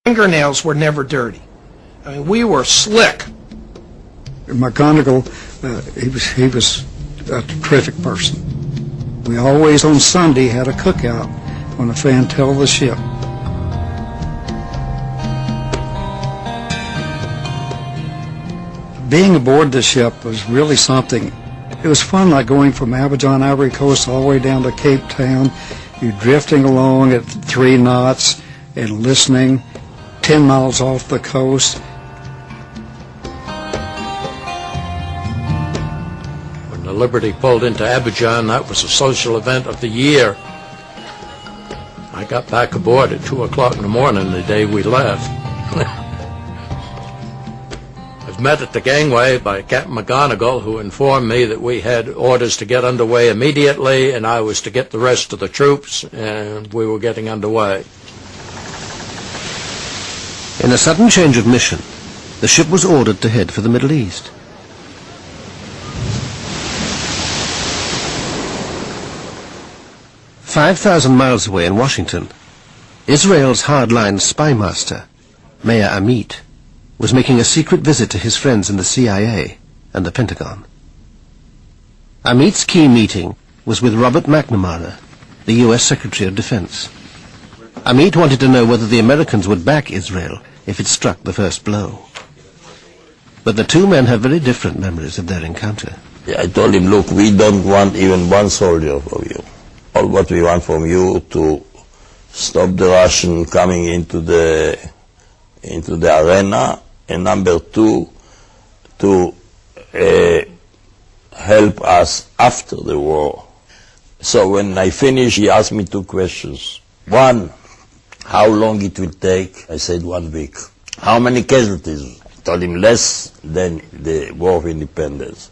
fingernails were never dirty. I mean, we were slick. McGonigal, he was a terrific person. We always on Sunday had a cookout on the fantail of the ship. Being aboard the ship was really something. It was fun, like going from Abidjan, Ivory Coast, all the way down to Cape Town. You're drifting along at 3 knots and listening 10 miles off the coast. When the Liberty pulled into Abidjan, that was a social event of the year. I got back aboard at 2 o'clock in the morning the day we left. I was met at the gangway by Captain McGonigal, who informed me that we had orders to get underway immediately, and I was to get the rest of the troops, and we were getting underway. In a sudden change of mission, the ship was ordered to head for the Middle East. "5,000 miles away in Washington, Israel's hardline spy master, Meir Amit, was making a secret visit to his friends in the CIA and the Pentagon. Amit's key meeting was with Robert McNamara, the U.S. Secretary of Defense. Amit wanted to know whether the Americans would back Israel if it struck the first blow. But the two men have very different memories of their encounter. I told him, look, we don't want even one soldier from you. All what we want from you to stop the Russian coming into the arena, and number 2, to help us after the war. So when I finished, he asked me 2 questions. 1, how long it will take? I said 1 week. How many casualties? I told him less than the War of Independence.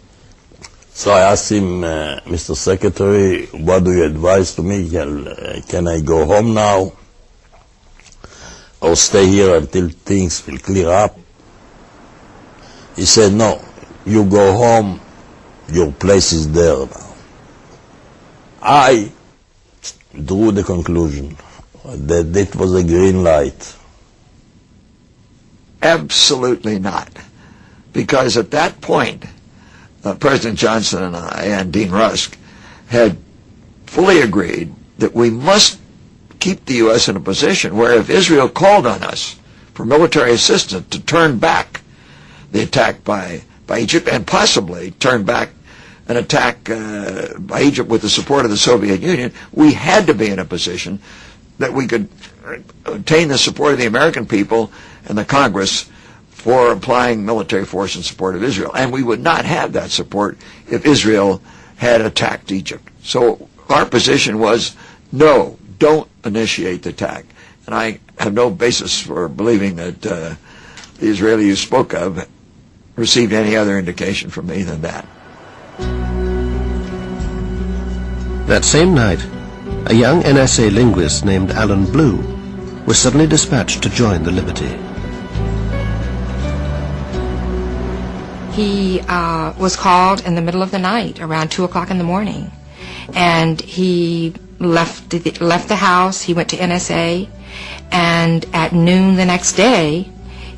So I asked him, Mr. Secretary, what do you advise to me? Can I go home now or stay here until things will clear up? He said, no, you go home, your place is there now. I drew the conclusion that it was a green light. Absolutely not. Because at that point, President Johnson and I and Dean Rusk had fully agreed that we must keep the U.S. in a position where if Israel called on us for military assistance to turn back the attack by Egypt and possibly turn back an attack by Egypt with the support of the Soviet Union, we had to be in a position that we could obtain the support of the American people and the Congress for applying military force in support of Israel. And we would not have that support if Israel had attacked Egypt. So our position was, no, don't initiate the attack. And I have no basis for believing that the Israeli you spoke of received any other indication from me than that. That same night, a young NSA linguist named Alan Blue was suddenly dispatched to join the Liberty. He was called in the middle of the night, around 2 o'clock in the morning, and he left the house. He went to NSA, and at noon the next day,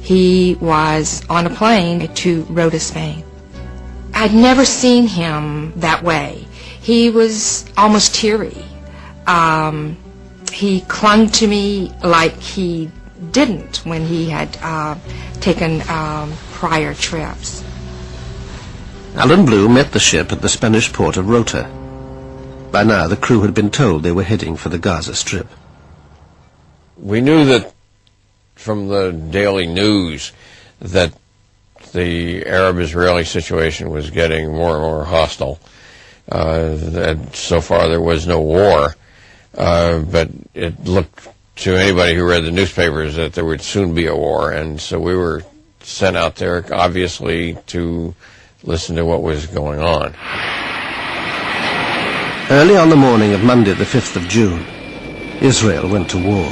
he was on a plane to Rota, Spain. I'd never seen him that way. He was almost teary. He clung to me like he didn't when he had taken prior trips. Alan Blue met the ship at the Spanish port of Rota. By now, the crew had been told they were heading for the Gaza Strip. We knew that from the daily news that the Arab-Israeli situation was getting more and more hostile. That so far there was no war, but it looked to anybody who read the newspapers that there would soon be a war, and so we were sent out there, obviously, to listen to what was going on. Early on the morning of Monday, the 5th of June, Israel went to war.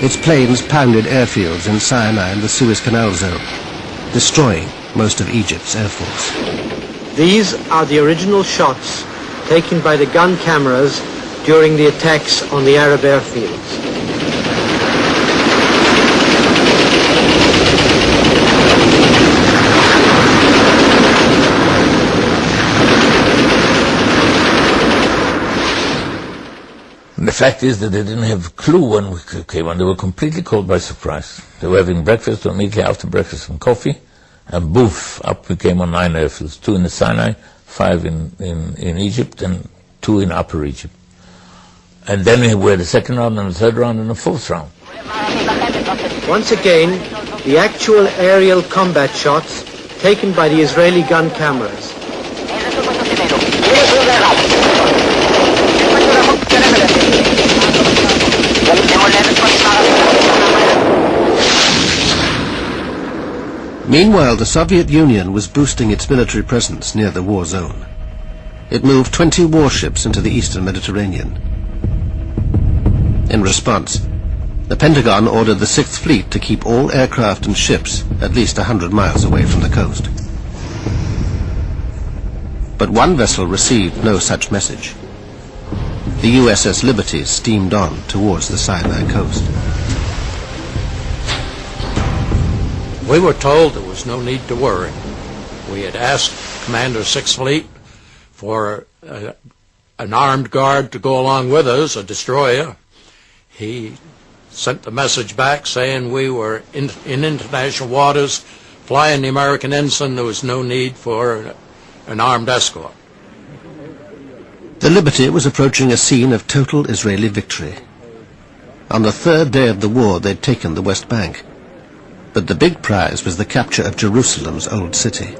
Its planes pounded airfields in Sinai and the Suez Canal zone, destroying most of Egypt's air force. These are the original shots taken by the gun cameras during the attacks on the Arab airfields. fact is that they didn't have a clue when we came on. They were completely caught by surprise. They were having breakfast, immediately after breakfast, some coffee, and boof, up we came on 9 airfields, 2 in the Sinai, 5 in Egypt, and 2 in Upper Egypt. And then we had the second round, and the third round, and the fourth round. Once again, the actual aerial combat shots taken by the Israeli gun cameras. Meanwhile, the Soviet Union was boosting its military presence near the war zone. It moved 20 warships into the eastern Mediterranean. In response, the Pentagon ordered the 6th Fleet to keep all aircraft and ships at least 100 miles away from the coast. But one vessel received no such message. The USS Liberty steamed on towards the Sinai coast. We were told there was no need to worry. We had asked Commander 6th Fleet for an armed guard to go along with us, a destroyer. He sent the message back saying we were in international waters, flying the American ensign. There was no need for an armed escort. The Liberty was approaching a scene of total Israeli victory. On the 3rd day of the war, they'd taken the West Bank. But the big prize was the capture of Jerusalem's old city.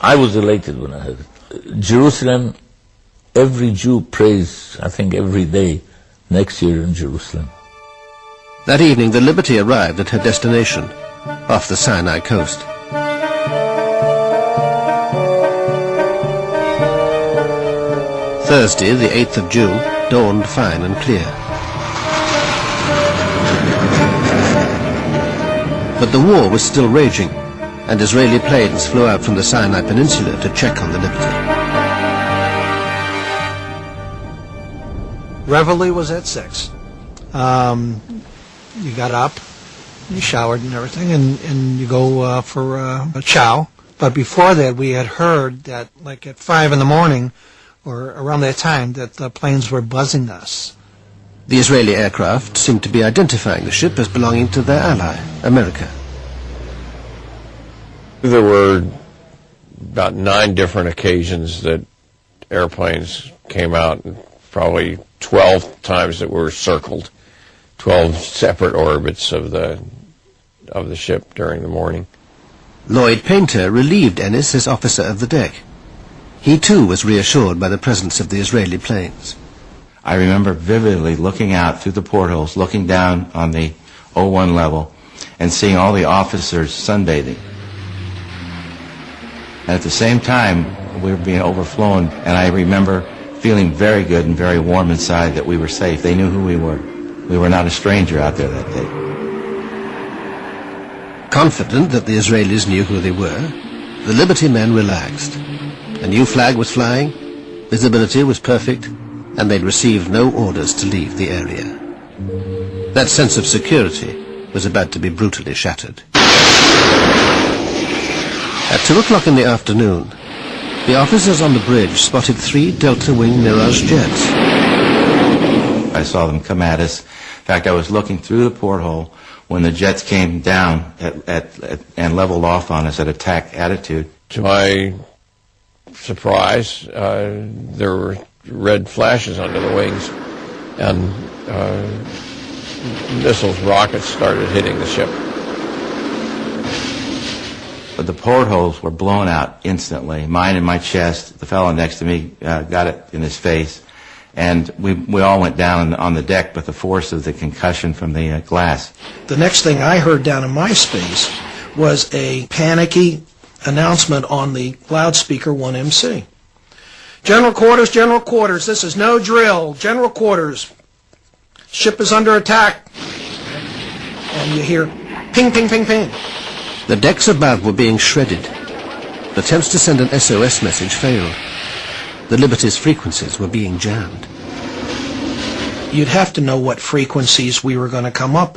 I was elated when I heard it. Jerusalem, every Jew prays, I think, every day next year in Jerusalem. That evening, the Liberty arrived at her destination, off the Sinai coast. Thursday, the 8th of June, dawned fine and clear. But the war was still raging, and Israeli planes flew out from the Sinai Peninsula to check on the Liberty. Reveille was at 6. You got up, you showered and everything, and you go for a chow. But before that, we had heard that, like at 5 in the morning, or around that time, that the planes were buzzing us. The Israeli aircraft seemed to be identifying the ship as belonging to their ally, America. There were about 9 different occasions that airplanes came out, and probably 12 times that were circled, 12 separate orbits of the ship during the morning. Lloyd Painter relieved Ennis as officer of the deck. He too was reassured by the presence of the Israeli planes. I remember vividly looking out through the portholes, looking down on the 01 level, and seeing all the officers sunbathing. And at the same time, we were being overflown, and I remember feeling very good and very warm inside that we were safe. They knew who we were. We were not a stranger out there that day. Confident that the Israelis knew who they were, the Liberty men relaxed. A new flag was flying, visibility was perfect, and they'd received no orders to leave the area. That sense of security was about to be brutally shattered. At 2 o'clock in the afternoon, the officers on the bridge spotted 3 Delta-wing Mirage jets. I saw them come at us. In fact, I was looking through the porthole when the jets came down and leveled off on us at attack attitude. To my surprise, there were red flashes under the wings, and missiles, rockets started hitting the ship. But the portholes were blown out instantly. Mine in my chest, the fellow next to me got it in his face, and we all went down on the deck with the force of the concussion from the glass. The next thing I heard down in my space was a panicky announcement on the loudspeaker 1MC. General quarters, this is no drill. General quarters, ship is under attack. And you hear ping, ping, ping, ping. The decks above were being shredded. Attempts to send an SOS message failed. The Liberty's frequencies were being jammed. You'd have to know what frequencies we were going to come up